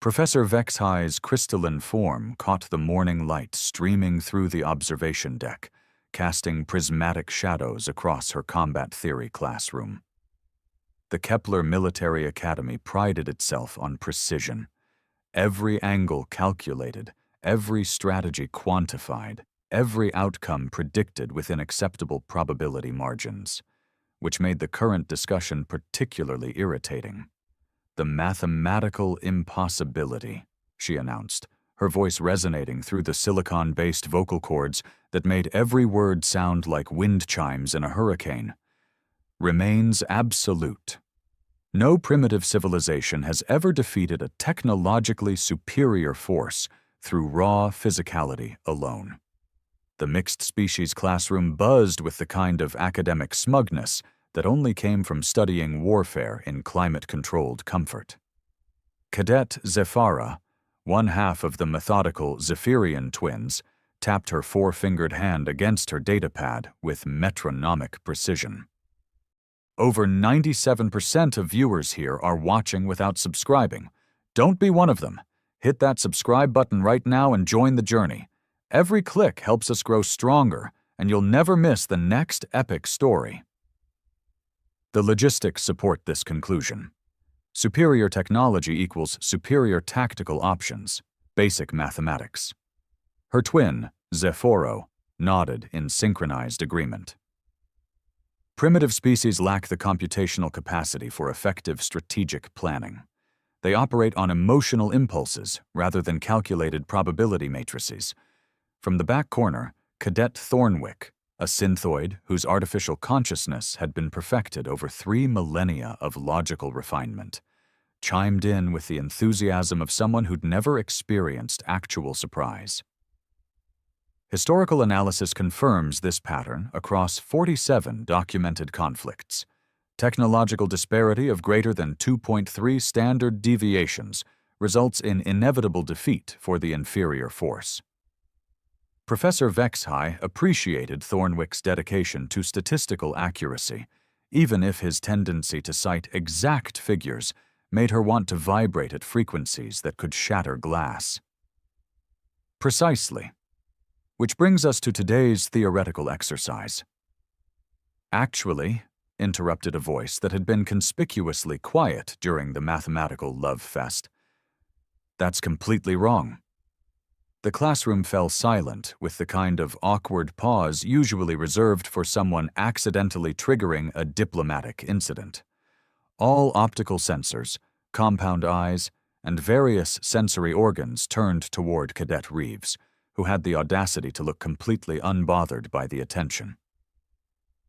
Professor Vexhigh's crystalline form caught the morning light streaming through the observation deck, casting prismatic shadows across her combat theory classroom. The Kepler Military Academy prided itself on precision. Every angle calculated, every strategy quantified, every outcome predicted within acceptable probability margins, which made the current discussion particularly irritating. "The mathematical impossibility," she announced, her voice resonating through the silicon-based vocal cords that made every word sound like wind chimes in a hurricane, "remains absolute. No primitive civilization has ever defeated a technologically superior force through raw physicality alone." The mixed species classroom buzzed with the kind of academic smugness that only came from studying warfare in climate-controlled comfort. Cadet Zephyra, one half of the methodical Zephyrian twins, tapped her four-fingered hand against her datapad with metronomic precision. "Over 97% of viewers here are watching without subscribing. Don't be one of them. Hit that subscribe button right now and join the journey. Every click helps us grow stronger, and you'll never miss the next epic story." The logistics support this conclusion. Superior technology equals superior tactical options, basic mathematics. Her twin, Zephyro, nodded in synchronized agreement. Primitive species lack the computational capacity for effective strategic planning. They operate on emotional impulses rather than calculated probability matrices. From the back corner, Cadet Thornwick, a synthoid whose artificial consciousness had been perfected over 3 millennia of logical refinement, chimed in with the enthusiasm of someone who'd never experienced actual surprise. Historical analysis confirms this pattern across 47 documented conflicts. Technological disparity of greater than 2.3 standard deviations results in inevitable defeat for the inferior force. Professor Vexhigh appreciated Thornwick's dedication to statistical accuracy, even if his tendency to cite exact figures made her want to vibrate at frequencies that could shatter glass. Precisely. Which brings us to today's theoretical exercise. "Actually," interrupted a voice that had been conspicuously quiet during the mathematical love fest, "that's completely wrong." The classroom fell silent with the kind of awkward pause usually reserved for someone accidentally triggering a diplomatic incident. All optical sensors, compound eyes, and various sensory organs turned toward Cadet Reeves, who had the audacity to look completely unbothered by the attention.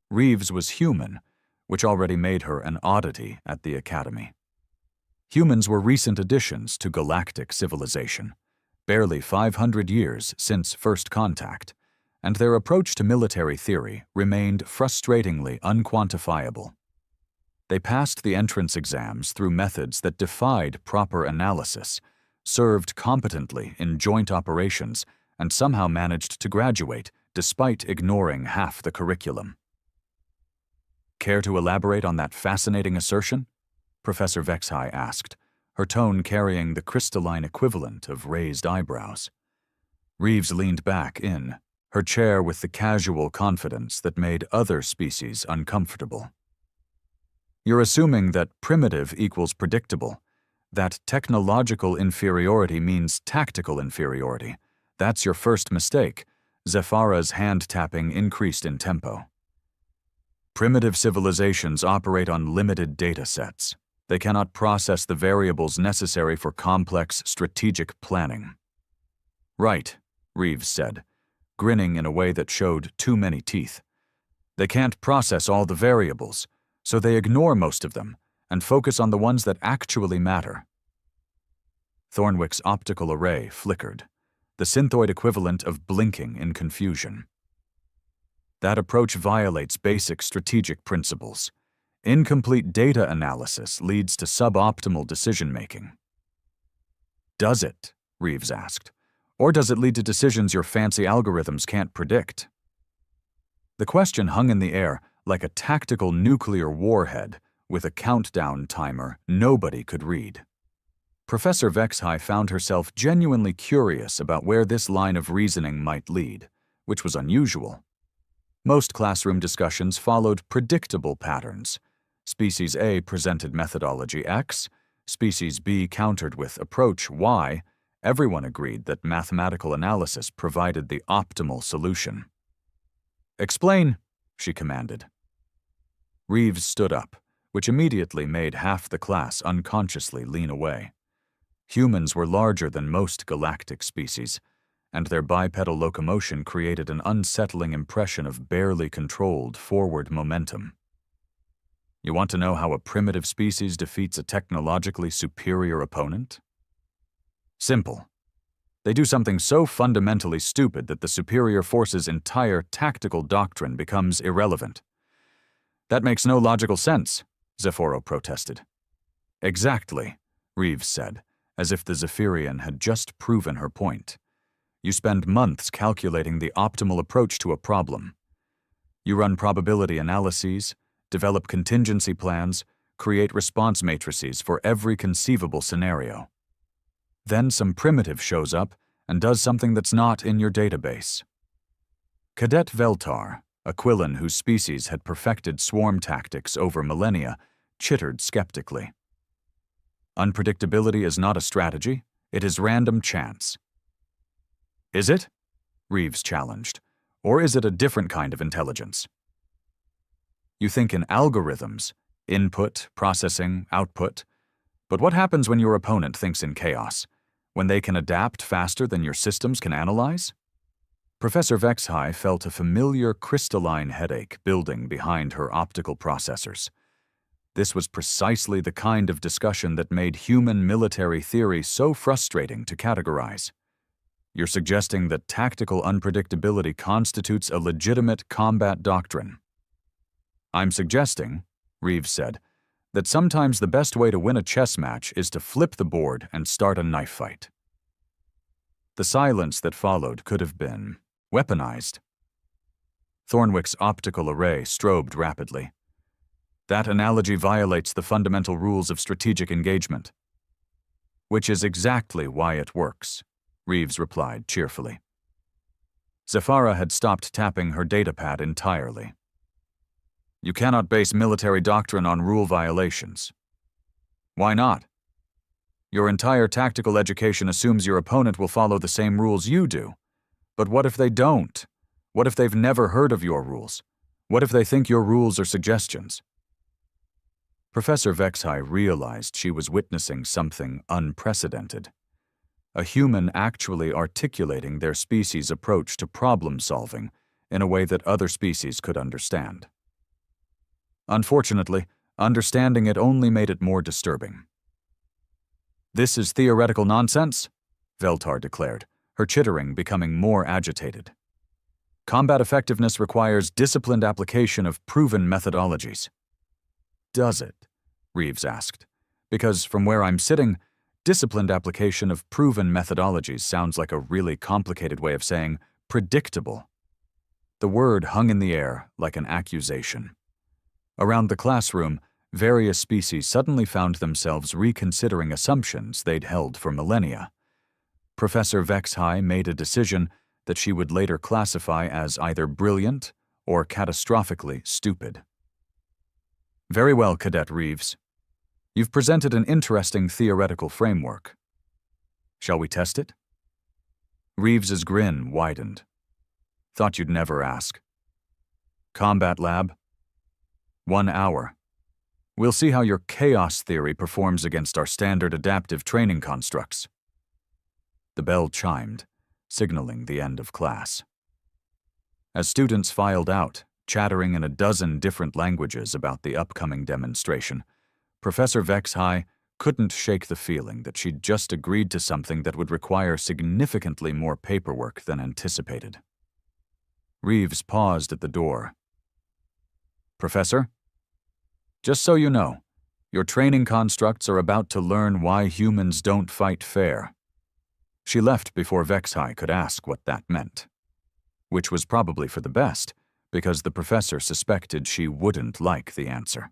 Reeves was human, which already made her an oddity at the Academy. Humans were recent additions to galactic civilization, barely 500 years since first contact, and their approach to military theory remained frustratingly unquantifiable. They passed the entrance exams through methods that defied proper analysis, served competently in joint operations, and somehow managed to graduate despite ignoring half the curriculum. "Care to elaborate on that fascinating assertion?" Professor Vexhigh asked, her tone carrying the crystalline equivalent of raised eyebrows. Reeves leaned back in, her chair with the casual confidence that made other species uncomfortable. "You're assuming that primitive equals predictable, that technological inferiority means tactical inferiority. That's your first mistake." Zephyra's hand-tapping increased in tempo. "Primitive civilizations operate on limited data sets. They cannot process the variables necessary for complex strategic planning." "Right," Reeves said, grinning in a way that showed too many teeth. "They can't process all the variables, so they ignore most of them and focus on the ones that actually matter." Thornwick's optical array flickered, the synthoid equivalent of blinking in confusion. "That approach violates basic strategic principles. Incomplete data analysis leads to suboptimal decision-making." "Does it?" Reeves asked. "Or does it lead to decisions your fancy algorithms can't predict?" The question hung in the air like a tactical nuclear warhead with a countdown timer nobody could read. Professor Vexhai found herself genuinely curious about where this line of reasoning might lead, which was unusual. Most classroom discussions followed predictable patterns. Species A presented methodology X, Species B countered with approach Y. Everyone agreed that mathematical analysis provided the optimal solution. "Explain," she commanded. Reeves stood up, which immediately made half the class unconsciously lean away. Humans were larger than most galactic species, and their bipedal locomotion created an unsettling impression of barely controlled forward momentum. You want to know how a primitive species defeats a technologically superior opponent? Simple. They do something so fundamentally stupid that the superior force's entire tactical doctrine becomes irrelevant. "That makes no logical sense," Zephyro protested. "Exactly," Reeves said, as if the Zephyrian had just proven her point. "You spend months calculating the optimal approach to a problem. You run probability analyses, develop contingency plans, create response matrices for every conceivable scenario. Then some primitive shows up and does something that's not in your database." Cadet Veltar, a Quillan whose species had perfected swarm tactics over millennia, chittered skeptically. "Unpredictability is not a strategy, it is random chance." "Is it?" Reeves challenged. "Or is it a different kind of intelligence?" "You think in algorithms, input, processing, output. But what happens when your opponent thinks in chaos? When they can adapt faster than your systems can analyze?" Professor Vexhai felt a familiar crystalline headache building behind her optical processors. This was precisely the kind of discussion that made human military theory so frustrating to categorize. "You're suggesting that tactical unpredictability constitutes a legitimate combat doctrine." "I'm suggesting," Reeves said, "that sometimes the best way to win a chess match is to flip the board and start a knife fight." The silence that followed could have been weaponized. Thornwick's optical array strobed rapidly. "That analogy violates the fundamental rules of strategic engagement." "Which is exactly why it works," Reeves replied cheerfully. Zephyra had stopped tapping her datapad entirely. "You cannot base military doctrine on rule violations." "Why not?" "Your entire tactical education assumes your opponent will follow the same rules you do. But what if they don't? What if they've never heard of your rules? What if they think your rules are suggestions?" Professor Vexhai realized she was witnessing something unprecedented. A human actually articulating their species' approach to problem-solving in a way that other species could understand. Unfortunately, understanding it only made it more disturbing. "This is theoretical nonsense," Veltar declared, her chittering becoming more agitated. "Combat effectiveness requires disciplined application of proven methodologies." "Does it?" Reeves asked. "Because from where I'm sitting, disciplined application of proven methodologies sounds like a really complicated way of saying predictable." The word hung in the air like an accusation. Around the classroom, various species suddenly found themselves reconsidering assumptions they'd held for millennia. Professor Vexhai made a decision that she would later classify as either brilliant or catastrophically stupid. "Very well, Cadet Reeves. You've presented an interesting theoretical framework. Shall we test it?" Reeves's grin widened. "Thought you'd never ask." "Combat lab. 1 hour. We'll see how your chaos theory performs against our standard adaptive training constructs." The bell chimed, signaling the end of class. As students filed out, chattering in a dozen different languages about the upcoming demonstration, Professor Vexhai couldn't shake the feeling that she'd just agreed to something that would require significantly more paperwork than anticipated. Reeves paused at the door. "Professor? Just so you know, your training constructs are about to learn why humans don't fight fair." She left before Vexhai could ask what that meant. Which was probably for the best, because the professor suspected she wouldn't like the answer.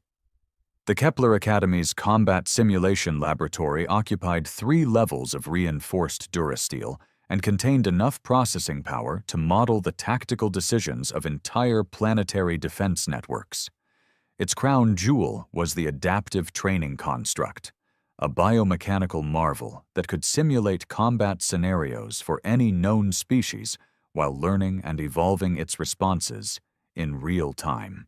The Kepler Academy's combat simulation laboratory occupied 3 levels of reinforced durasteel and contained enough processing power to model the tactical decisions of entire planetary defense networks. Its crown jewel was the adaptive training construct, a biomechanical marvel that could simulate combat scenarios for any known species while learning and evolving its responses in real time.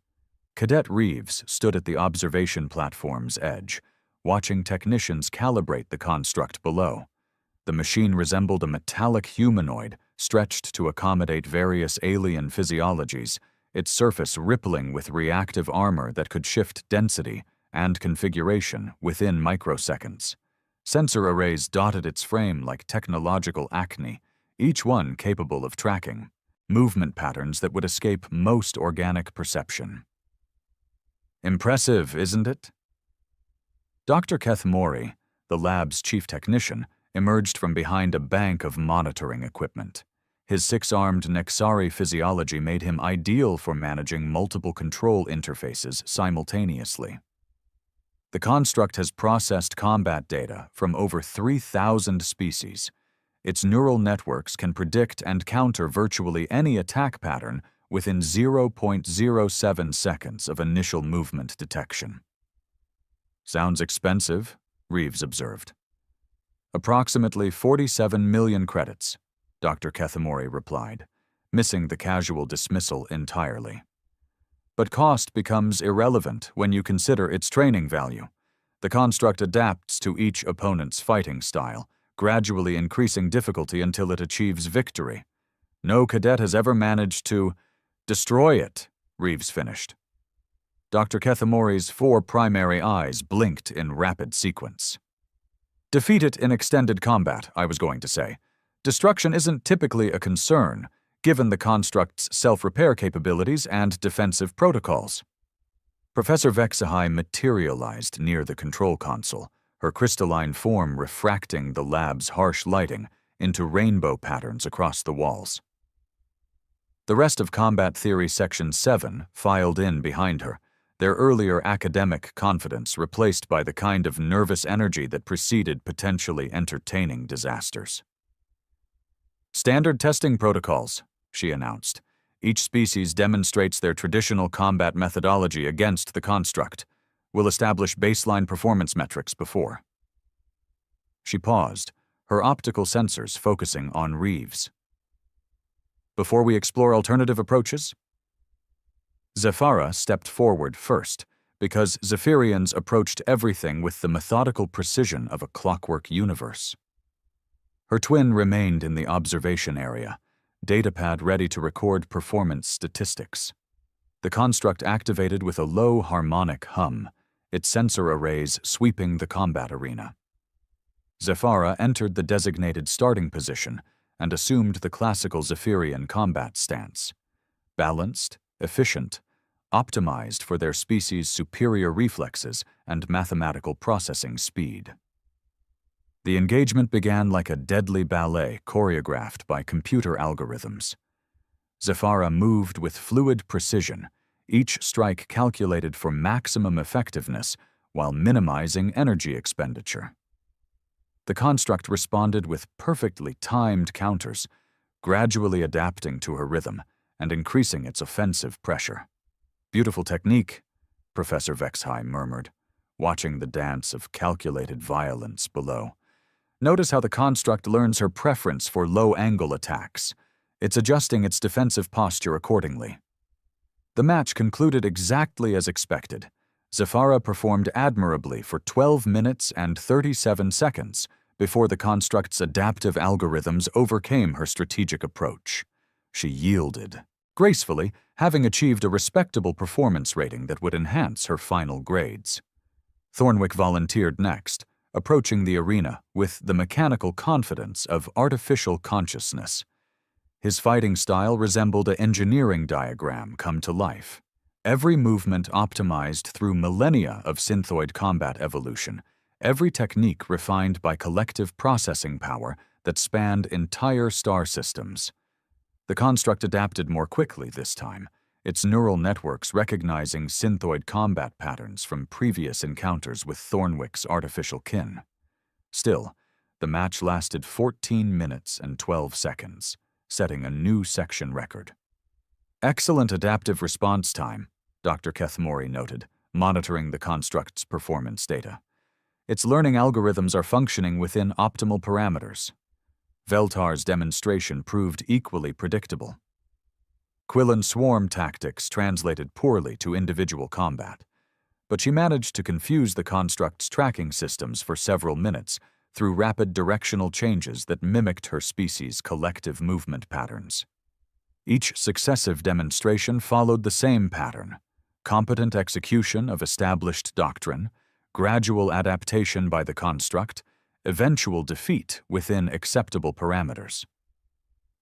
Cadet Reeves stood at the observation platform's edge, watching technicians calibrate the construct below. The machine resembled a metallic humanoid stretched to accommodate various alien physiologies, its surface rippling with reactive armor that could shift density and configuration within microseconds. Sensor arrays dotted its frame like technological acne, each one capable of tracking movement patterns that would escape most organic perception. Impressive, isn't it? Dr. Keth Mori, the lab's chief technician, emerged from behind a bank of monitoring equipment. His 6-armed Nexari physiology made him ideal for managing multiple control interfaces simultaneously. The construct has processed combat data from over 3,000 species. Its neural networks can predict and counter virtually any attack pattern within 0.07 seconds of initial movement detection. Sounds expensive, Reeves observed. Approximately 47 million credits, Dr. Kethamori replied, missing the casual dismissal entirely. But cost becomes irrelevant when you consider its training value. The construct adapts to each opponent's fighting style, gradually increasing difficulty until it achieves victory. No cadet has ever managed to destroy it, Reeves finished. Dr. Kethamori's 4 primary eyes blinked in rapid sequence. Defeat it in extended combat, I was going to say. Destruction isn't typically a concern, given the construct's self-repair capabilities and defensive protocols. Professor Vexahai materialized near the control console, her crystalline form refracting the lab's harsh lighting into rainbow patterns across the walls. The rest of Combat Theory Section 7 filed in behind her, their earlier academic confidence replaced by the kind of nervous energy that preceded potentially entertaining disasters. Standard testing protocols, she announced. Each species demonstrates their traditional combat methodology against the construct. We'll establish baseline performance metrics before. She paused, her optical sensors focusing on Reeves. Before we explore alternative approaches? Zephyra stepped forward first, because Zephyrians approached everything with the methodical precision of a clockwork universe. Her twin remained in the observation area, datapad ready to record performance statistics. The construct activated with a low harmonic hum, its sensor arrays sweeping the combat arena. Zephyra entered the designated starting position and assumed the classical Zephyrian combat stance. Balanced, efficient, optimized for their species' superior reflexes and mathematical processing speed. The engagement began like a deadly ballet choreographed by computer algorithms. Zephyra moved with fluid precision, each strike calculated for maximum effectiveness while minimizing energy expenditure. The construct responded with perfectly timed counters, gradually adapting to her rhythm and increasing its offensive pressure. Beautiful technique, Professor Vexhai murmured, watching the dance of calculated violence below. Notice how the construct learns her preference for low-angle attacks. It's adjusting its defensive posture accordingly. The match concluded exactly as expected. Zephyra performed admirably for 12 minutes and 37 seconds before the construct's adaptive algorithms overcame her strategic approach. She yielded, gracefully, having achieved a respectable performance rating that would enhance her final grades. Thornwick volunteered next, approaching the arena with the mechanical confidence of artificial consciousness. His fighting style resembled an engineering diagram come to life. Every movement optimized through millennia of synthoid combat evolution, every technique refined by collective processing power that spanned entire star systems. The construct adapted more quickly this time, its neural networks recognizing synthoid combat patterns from previous encounters with Thornwick's artificial kin. Still, the match lasted 14 minutes and 12 seconds, setting a new section record. Excellent adaptive response time, Dr. Kethmori noted, monitoring the construct's performance data. Its learning algorithms are functioning within optimal parameters. Veltar's demonstration proved equally predictable. Quillen swarm tactics translated poorly to individual combat, but she managed to confuse the construct's tracking systems for several minutes through rapid directional changes that mimicked her species' collective movement patterns. Each successive demonstration followed the same pattern: competent execution of established doctrine, gradual adaptation by the construct, eventual defeat within acceptable parameters.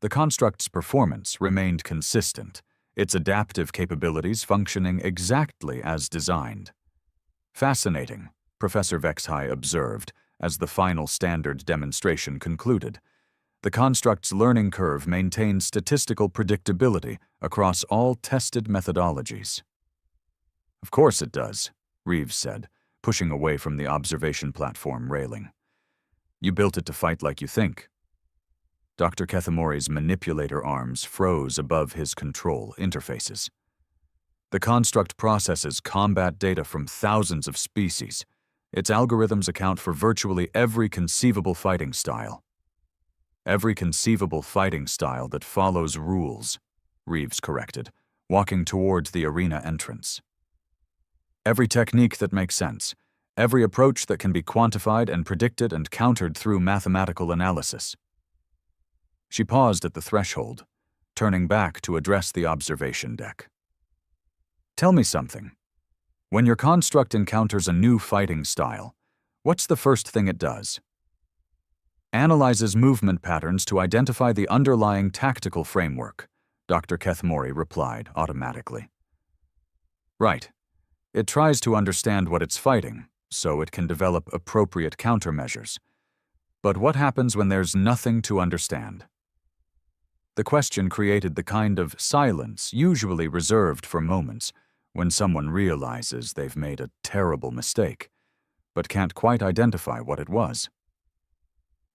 The construct's performance remained consistent, its adaptive capabilities functioning exactly as designed. Fascinating, Professor Vexhai observed as the final standard demonstration concluded. The construct's learning curve maintained statistical predictability across all tested methodologies. Of course it does, Reeves said, pushing away from the observation platform railing. You built it to fight like you think. Dr. Kethemori's manipulator arms froze above his control interfaces. The construct processes combat data from thousands of species. Its algorithms account for virtually every conceivable fighting style. Every conceivable fighting style that follows rules, Reeves corrected, walking towards the arena entrance. Every technique that makes sense, every approach that can be quantified and predicted and countered through mathematical analysis. She paused at the threshold, turning back to address the observation deck. Tell me something. When your construct encounters a new fighting style, what's the first thing it does? Analyzes movement patterns to identify the underlying tactical framework, Dr. Kethmori replied automatically. Right. It tries to understand what it's fighting, so it can develop appropriate countermeasures. But what happens when there's nothing to understand? The question created the kind of silence usually reserved for moments when someone realizes they've made a terrible mistake, but can't quite identify what it was.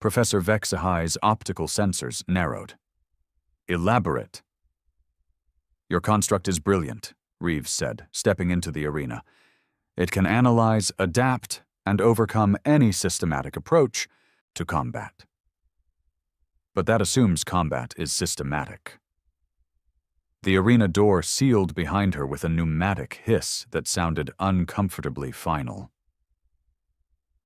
Professor Vexahai's optical sensors narrowed. Elaborate. Your construct is brilliant, Reeves said, stepping into the arena. It can analyze, adapt, and overcome any systematic approach to combat. But that assumes combat is systematic. The arena door sealed behind her with a pneumatic hiss that sounded uncomfortably final.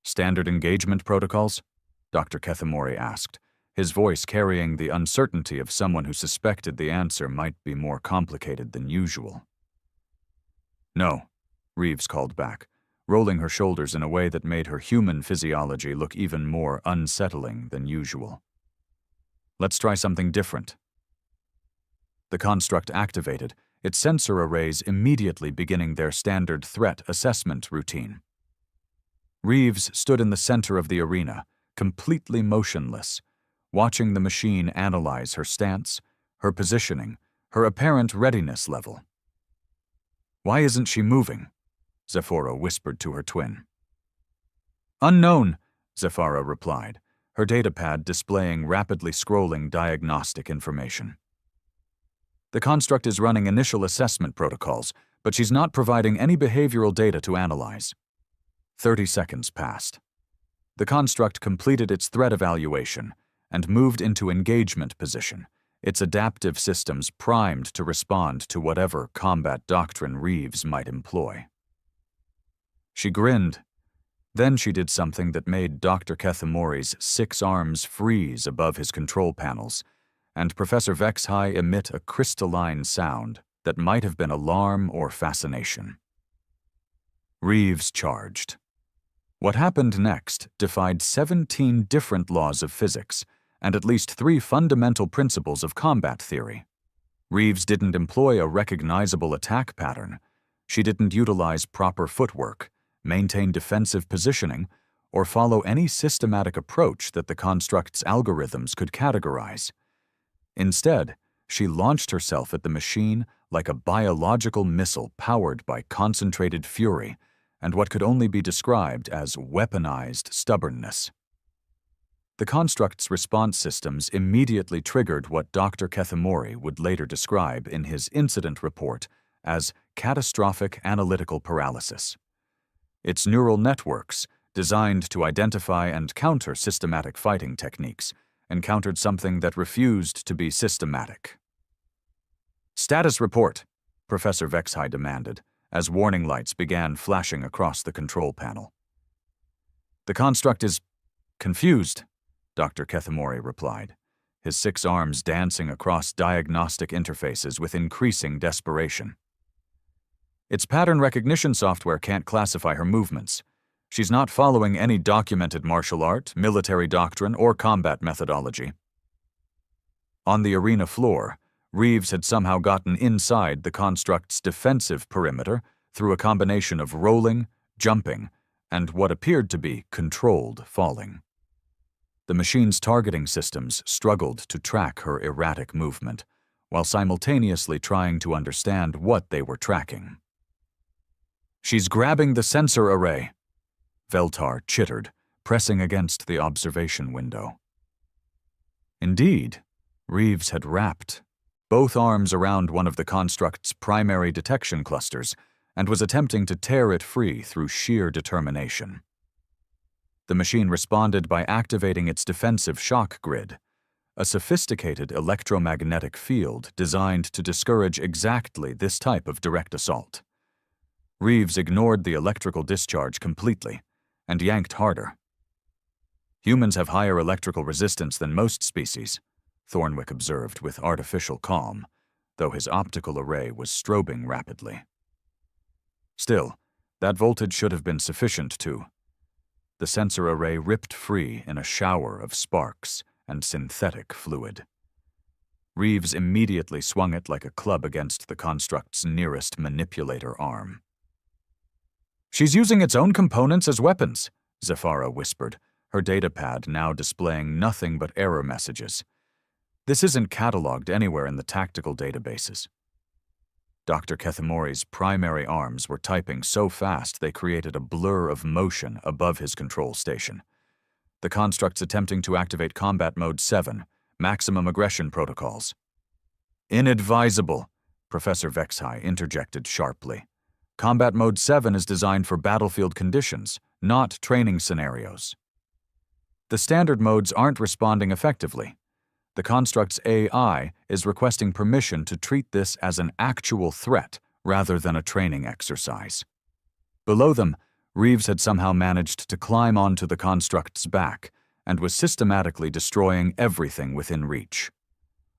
Standard engagement protocols? Dr. Kethemori asked, his voice carrying the uncertainty of someone who suspected the answer might be more complicated than usual. No, Reeves called back, rolling her shoulders in a way that made her human physiology look even more unsettling than usual. Let's try something different. The construct activated, its sensor arrays immediately beginning their standard threat assessment routine. Reeves stood in the center of the arena, completely motionless, watching the machine analyze her stance, her positioning, her apparent readiness level. Why isn't she moving? Zephora whispered to her twin. Unknown, Zephara replied, her datapad displaying rapidly scrolling diagnostic information. The construct is running initial assessment protocols, but she's not providing any behavioral data to analyze. 30 seconds passed. The construct completed its threat evaluation and moved into engagement position, its adaptive systems primed to respond to whatever combat doctrine Reeves might employ. She grinned. Then she did something that made Dr. Kethemori's 6 arms freeze above his control panels, and Professor Vexhai emit a crystalline sound that might have been alarm or fascination. Reeves charged. What happened next defied 17 different laws of physics and at least 3 fundamental principles of combat theory. Reeves didn't employ a recognizable attack pattern. She didn't utilize proper footwork, maintain defensive positioning, or follow any systematic approach that the construct's algorithms could categorize. Instead, she launched herself at the machine like a biological missile powered by concentrated fury and what could only be described as weaponized stubbornness. The construct's response systems immediately triggered what Dr. Kethamori would later describe in his incident report as catastrophic analytical paralysis. Its neural networks, designed to identify and counter systematic fighting techniques, encountered something that refused to be systematic. "Status report," Professor Vexhai demanded, as warning lights began flashing across the control panel. "The construct is confused," Dr. Kethamori replied, his 6 arms dancing across diagnostic interfaces with increasing desperation. "Its pattern recognition software can't classify her movements. She's not following any documented martial art, military doctrine, or combat methodology." On the arena floor, Reeves had somehow gotten inside the construct's defensive perimeter through a combination of rolling, jumping, and what appeared to be controlled falling. The machine's targeting systems struggled to track her erratic movement, while simultaneously trying to understand what they were tracking. "She's grabbing the sensor array," Veltar chittered, pressing against the observation window. Indeed, Reeves had wrapped both arms around one of the construct's primary detection clusters and was attempting to tear it free through sheer determination. The machine responded by activating its defensive shock grid, a sophisticated electromagnetic field designed to discourage exactly this type of direct assault. Reeves ignored the electrical discharge completely and yanked harder. "Humans have higher electrical resistance than most species," Thornwick observed with artificial calm, though his optical array was strobing rapidly. Still, that voltage should have been sufficient to. The sensor array ripped free in a shower of sparks and synthetic fluid. Reeves immediately swung it like a club against the construct's nearest manipulator arm. "She's using its own components as weapons," Zafara whispered, her datapad now displaying nothing but error messages. "This isn't cataloged anywhere in the tactical databases." Dr. Kethamori's primary arms were typing so fast they created a blur of motion above his control station. The construct's attempting to activate Combat Mode 7, Maximum Aggression Protocols. "Inadvisable," Professor Vexhai interjected sharply. "Combat Mode 7 is designed for battlefield conditions, not training scenarios. The standard modes aren't responding effectively. The construct's AI is requesting permission to treat this as an actual threat rather than a training exercise." Below them, Reeves had somehow managed to climb onto the construct's back and was systematically destroying everything within reach.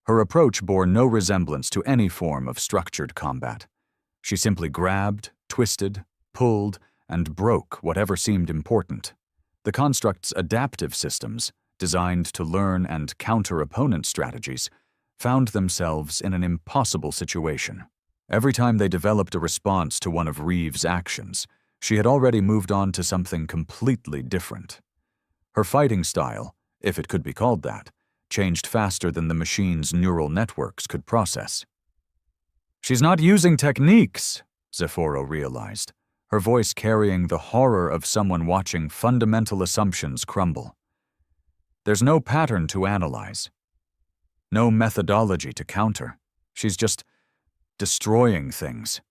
Her approach bore no resemblance to any form of structured combat. She simply grabbed, twisted, pulled, and broke whatever seemed important. The construct's adaptive systems, designed to learn and counter opponent strategies, found themselves in an impossible situation. Every time they developed a response to one of Reeves' actions, she had already moved on to something completely different. Her fighting style, if it could be called that, changed faster than the machine's neural networks could process. "She's not using techniques," Zaforo realized, her voice carrying the horror of someone watching fundamental assumptions crumble. "There's no pattern to analyze. No methodology to counter. She's just destroying things."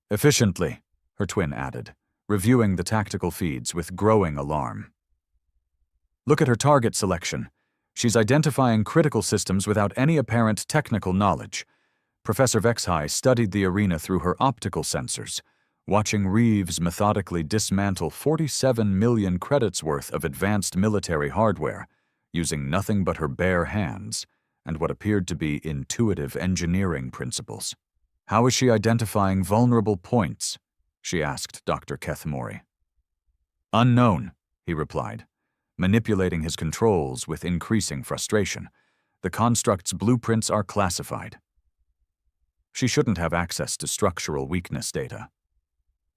"Efficiently," her twin added, reviewing the tactical feeds with growing alarm. "Look at her target selection. She's identifying critical systems without any apparent technical knowledge." Professor Vexhai studied the arena through her optical sensors, watching Reeves methodically dismantle 47 million credits worth of advanced military hardware, using nothing but her bare hands and what appeared to be intuitive engineering principles. "How is she identifying vulnerable points?" she asked Dr. Kethamori. "Unknown," he replied, manipulating his controls with increasing frustration. "The construct's blueprints are classified." "She shouldn't have access to structural weakness data."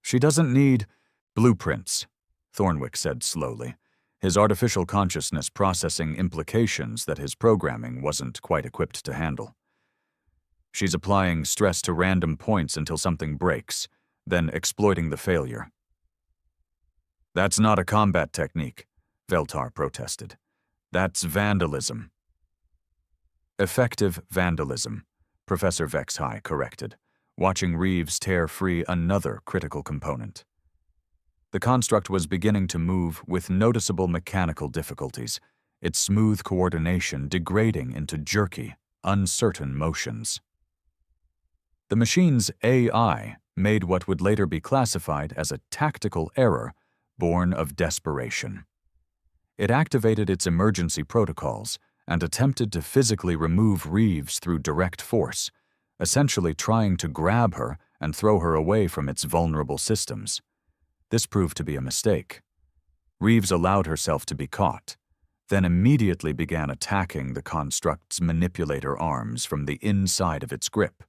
"She doesn't need blueprints," Thornwick said slowly, his artificial consciousness processing implications that his programming wasn't quite equipped to handle. She's applying stress to random points until something breaks, then exploiting the failure. That's not a combat technique, Veltar protested. That's vandalism. Effective vandalism, Professor Vexhai corrected, watching Reeves tear free another critical component. The construct was beginning to move with noticeable mechanical difficulties, its smooth coordination degrading into jerky, uncertain motions. The machine's AI made what would later be classified as a tactical error born of desperation. It activated its emergency protocols and attempted to physically remove Reeves through direct force, essentially trying to grab her and throw her away from its vulnerable systems. This proved to be a mistake. Reeves allowed herself to be caught, then immediately began attacking the construct's manipulator arms from the inside of its grip.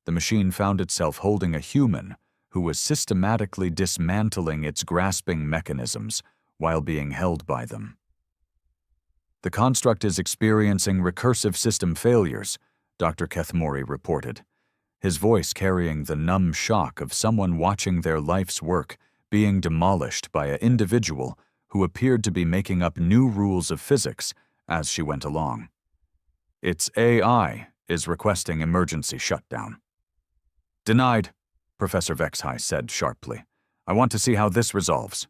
The machine found itself holding a human who was systematically dismantling its grasping mechanisms while being held by them. The construct is experiencing recursive system failures, Dr. Kethmori reported, his voice carrying the numb shock of someone watching their life's work being demolished by an individual who appeared to be making up new rules of physics as she went along. Its AI is requesting emergency shutdown. Denied, Professor Vexhai said sharply. I want to see how this resolves.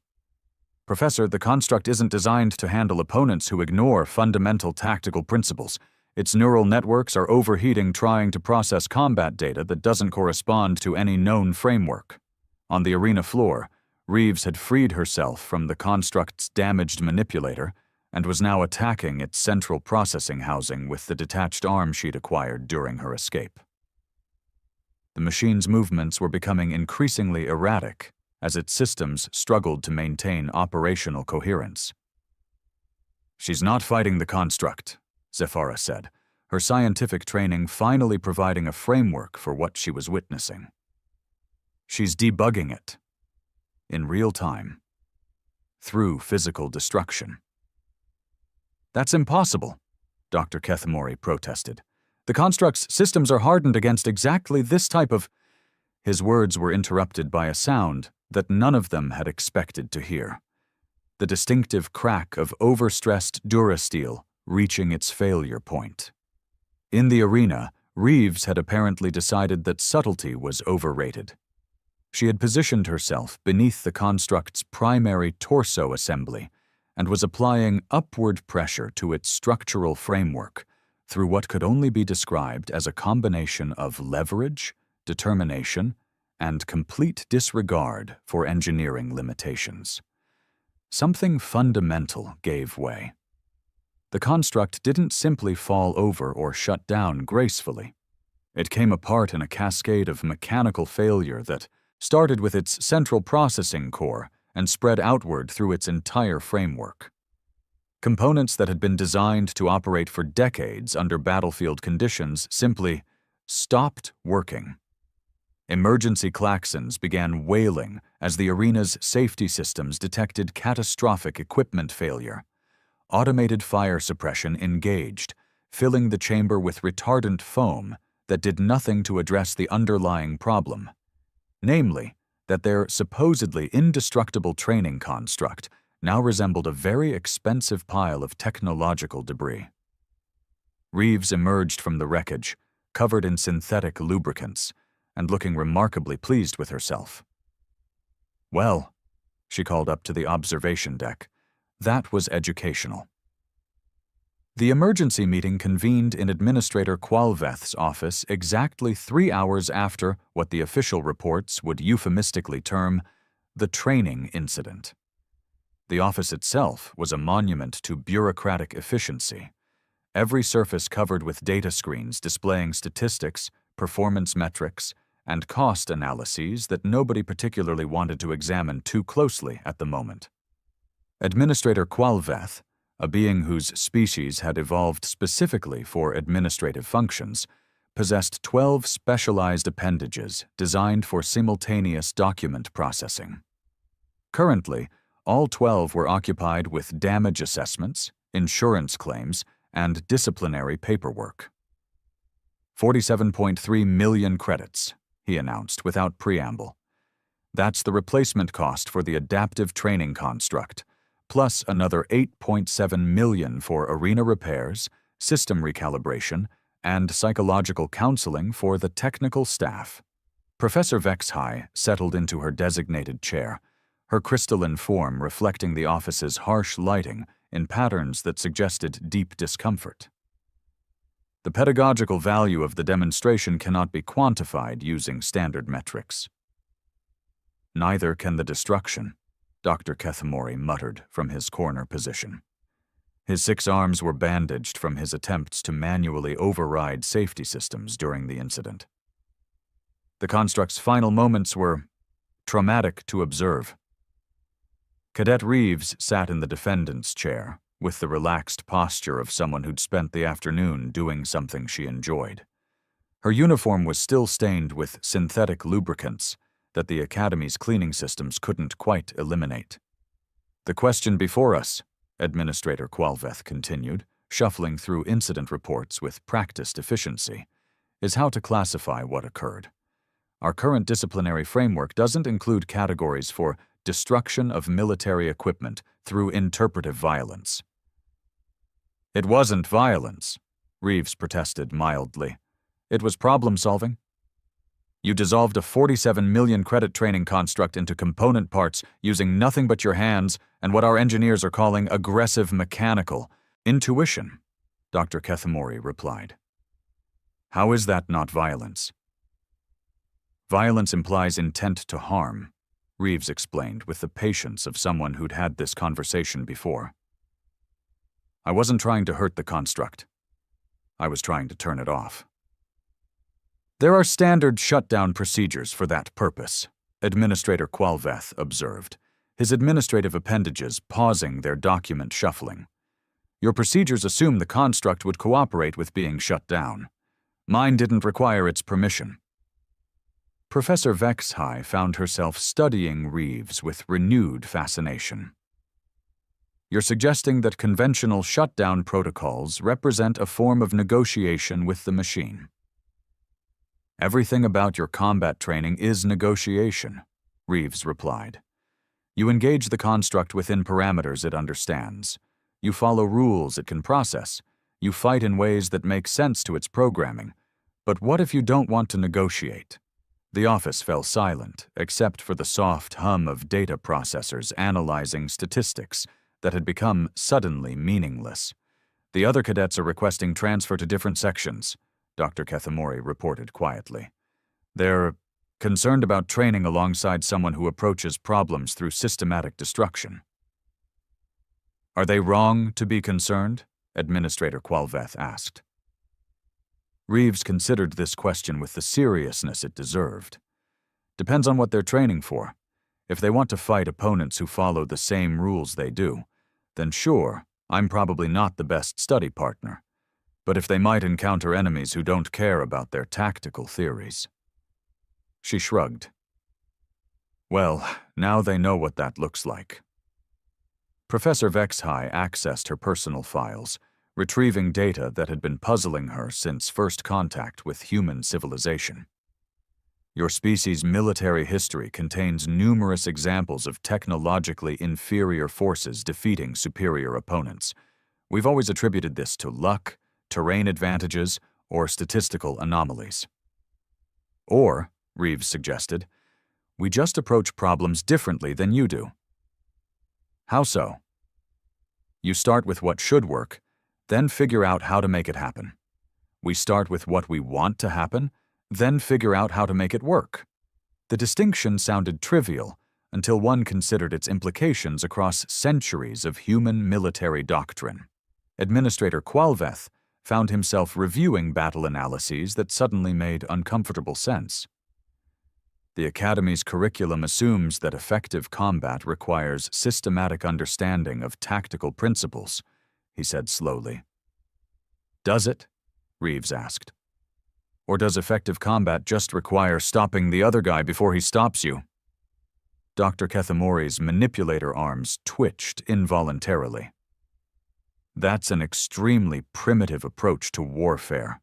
Professor, the construct isn't designed to handle opponents who ignore fundamental tactical principles. Its neural networks are overheating trying to process combat data that doesn't correspond to any known framework. On the arena floor, Reeves had freed herself from the construct's damaged manipulator and was now attacking its central processing housing with the detached arm she'd acquired during her escape. The machine's movements were becoming increasingly erratic as its systems struggled to maintain operational coherence. She's not fighting the construct, Zephyra said, her scientific training finally providing a framework for what she was witnessing. She's debugging it. In real time, through physical destruction. That's impossible, Dr. Kethmori protested. The construct's systems are hardened against exactly this type of... His words were interrupted by a sound that none of them had expected to hear. The distinctive crack of overstressed durasteel reaching its failure point. In the arena, Reeves had apparently decided that subtlety was overrated. She had positioned herself beneath the construct's primary torso assembly and was applying upward pressure to its structural framework through what could only be described as a combination of leverage, determination, and complete disregard for engineering limitations. Something fundamental gave way. The construct didn't simply fall over or shut down gracefully. It came apart in a cascade of mechanical failure that started with its central processing core and spread outward through its entire framework. Components that had been designed to operate for decades under battlefield conditions simply stopped working. Emergency klaxons began wailing as the arena's safety systems detected catastrophic equipment failure. Automated fire suppression engaged, filling the chamber with retardant foam that did nothing to address the underlying problem. Namely, that their supposedly indestructible training construct now resembled a very expensive pile of technological debris. Reeves emerged from the wreckage, covered in synthetic lubricants, and looking remarkably pleased with herself. Well, she called up to the observation deck, that was educational. The emergency meeting convened in Administrator Qualveth's office exactly 3 hours after what the official reports would euphemistically term the training incident. The office itself was a monument to bureaucratic efficiency. Every surface covered with data screens displaying statistics, performance metrics, and cost analyses that nobody particularly wanted to examine too closely at the moment. Administrator Qualveth, a being whose species had evolved specifically for administrative functions, possessed 12 specialized appendages designed for simultaneous document processing. Currently, all 12 were occupied with damage assessments, insurance claims, and disciplinary paperwork. 47.3 million credits, he announced without preamble. That's the replacement cost for the adaptive training construct, plus another 8.7 million for arena repairs, system recalibration, and psychological counseling for the technical staff. Professor Vexhai settled into her designated chair, her crystalline form reflecting the office's harsh lighting in patterns that suggested deep discomfort. The pedagogical value of the demonstration cannot be quantified using standard metrics. Neither can the destruction, Dr. Kethamori muttered from his corner position. His 6 arms were bandaged from his attempts to manually override safety systems during the incident. The construct's final moments were traumatic to observe. Cadet Reeves sat in the defendant's chair, with the relaxed posture of someone who'd spent the afternoon doing something she enjoyed. Her uniform was still stained with synthetic lubricants that the Academy's cleaning systems couldn't quite eliminate. The question before us, Administrator Qualveth continued, shuffling through incident reports with practiced efficiency, is how to classify what occurred. Our current disciplinary framework doesn't include categories for destruction of military equipment through interpretive violence. It wasn't violence, Reeves protested mildly. It was problem-solving. You dissolved a 47 million credit training construct into component parts using nothing but your hands and what our engineers are calling aggressive mechanical intuition, Dr. Kethamori replied. How is that not violence? Violence implies intent to harm, Reeves explained with the patience of someone who'd had this conversation before. I wasn't trying to hurt the construct. I was trying to turn it off. There are standard shutdown procedures for that purpose, Administrator Qualveth observed, his administrative appendages pausing their document shuffling. Your procedures assume the construct would cooperate with being shut down. Mine didn't require its permission. Professor Vexhai found herself studying Reeves with renewed fascination. You're suggesting that conventional shutdown protocols represent a form of negotiation with the machine. Everything about your combat training is negotiation, Reeves replied. You engage the construct within parameters it understands. You follow rules it can process. You fight in ways that make sense to its programming. But what if you don't want to negotiate? The office fell silent, except for the soft hum of data processors analyzing statistics that had become suddenly meaningless. The other cadets are requesting transfer to different sections, Dr. Kethamori reported quietly. They're concerned about training alongside someone who approaches problems through systematic destruction. Are they wrong to be concerned? Administrator Qualveth asked. Reeves considered this question with the seriousness it deserved. Depends on what they're training for. If they want to fight opponents who follow the same rules they do, then sure, I'm probably not the best study partner. But if they might encounter enemies who don't care about their tactical theories. She shrugged. Well, now they know what that looks like. Professor Vexhai accessed her personal files, retrieving data that had been puzzling her since first contact with human civilization. Your species' military history contains numerous examples of technologically inferior forces defeating superior opponents. We've always attributed this to luck, terrain advantages, or statistical anomalies. Or, Reeves suggested, we just approach problems differently than you do. How so? You start with what should work, then figure out how to make it happen. We start with what we want to happen, then figure out how to make it work. The distinction sounded trivial until one considered its implications across centuries of human military doctrine. Administrator Qualveth found himself reviewing battle analyses that suddenly made uncomfortable sense. The Academy's curriculum assumes that effective combat requires systematic understanding of tactical principles, he said slowly. Does it? Reeves asked. Or does effective combat just require stopping the other guy before he stops you? Dr. Kethamori's manipulator arms twitched involuntarily. That's an extremely primitive approach to warfare.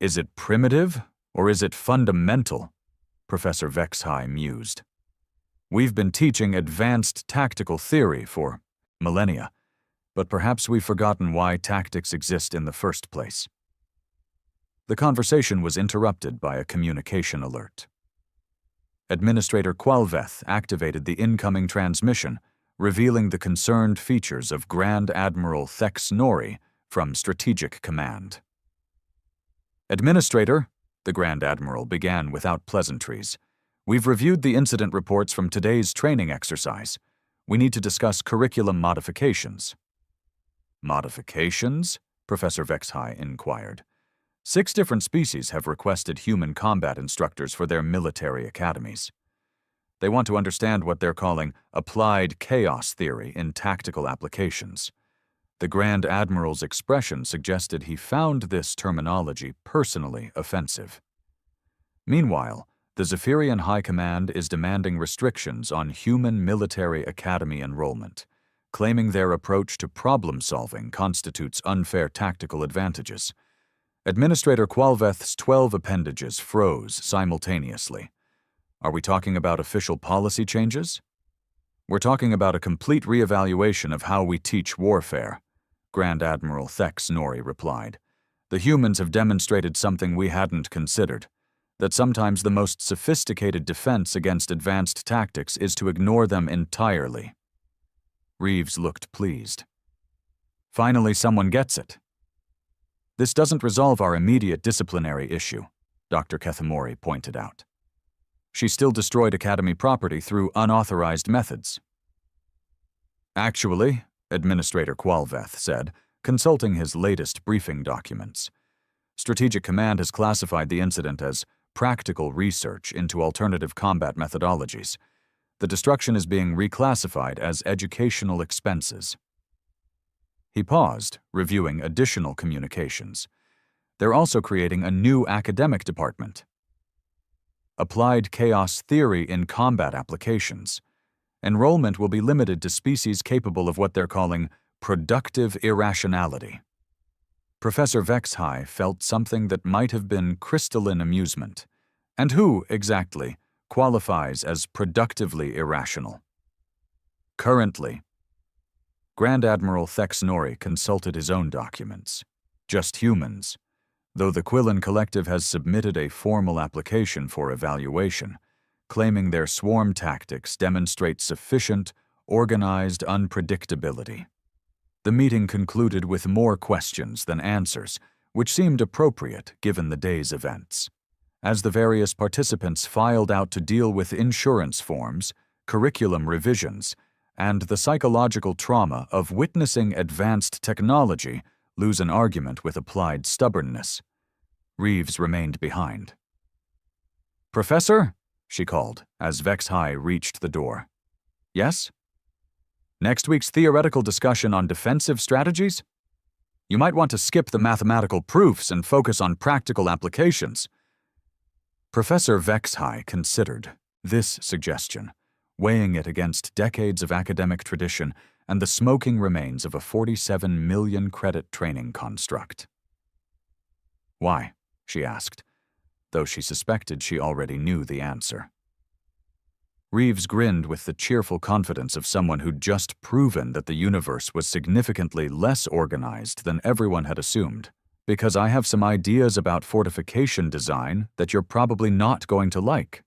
Is it primitive, or is it fundamental? Professor Vexhai mused. We've been teaching advanced tactical theory for millennia, but perhaps we've forgotten why tactics exist in the first place. The conversation was interrupted by a communication alert. Administrator Qualveth activated the incoming transmission, revealing the concerned features of Grand Admiral Thex Nori from Strategic Command. Administrator, the Grand Admiral began without pleasantries, we've reviewed the incident reports from today's training exercise. We need to discuss curriculum modifications. Modifications? Professor Vexhai inquired. 6 different species have requested human combat instructors for their military academies. They want to understand what they're calling applied chaos theory in tactical applications. The Grand Admiral's expression suggested he found this terminology personally offensive. Meanwhile, the Zephyrian High Command is demanding restrictions on human military academy enrollment, claiming their approach to problem-solving constitutes unfair tactical advantages. Administrator Qualveth's 12 appendages froze simultaneously. Are we talking about official policy changes? We're talking about a complete reevaluation of how we teach warfare, Grand Admiral Thex Nori replied. The humans have demonstrated something we hadn't considered, that sometimes the most sophisticated defense against advanced tactics is to ignore them entirely. Reeves looked pleased. Finally, someone gets it. This doesn't resolve our immediate disciplinary issue, Dr. Kethamori pointed out. She still destroyed Academy property through unauthorized methods. Actually, Administrator Qualveth said, consulting his latest briefing documents, Strategic Command has classified the incident as practical research into alternative combat methodologies. The destruction is being reclassified as educational expenses. He paused, reviewing additional communications. They're also creating a new academic department. Applied Chaos Theory in Combat Applications. Enrollment will be limited to species capable of what they're calling productive irrationality. Professor Vexhai felt something that might have been crystalline amusement. And who, exactly, qualifies as productively irrational? Currently, Grand Admiral Thex Nori consulted his own documents. Just humans, though the Quillen Collective has submitted a formal application for evaluation, claiming their swarm tactics demonstrate sufficient, organized unpredictability. The meeting concluded with more questions than answers, which seemed appropriate given the day's events. As the various participants filed out to deal with insurance forms, curriculum revisions, and the psychological trauma of witnessing advanced technology lose an argument with applied stubbornness, Reeves remained behind. "Professor?" she called as Vexhai reached the door. "Yes? Next week's theoretical discussion on defensive strategies? You might want to skip the mathematical proofs and focus on practical applications." Professor Vexhai considered this suggestion, weighing it against decades of academic tradition and the smoking remains of a 47 million credit training construct. "Why?" she asked, though she suspected she already knew the answer. Reeves grinned with the cheerful confidence of someone who'd just proven that the universe was significantly less organized than everyone had assumed. "Because I have some ideas about fortification design that you're probably not going to like,"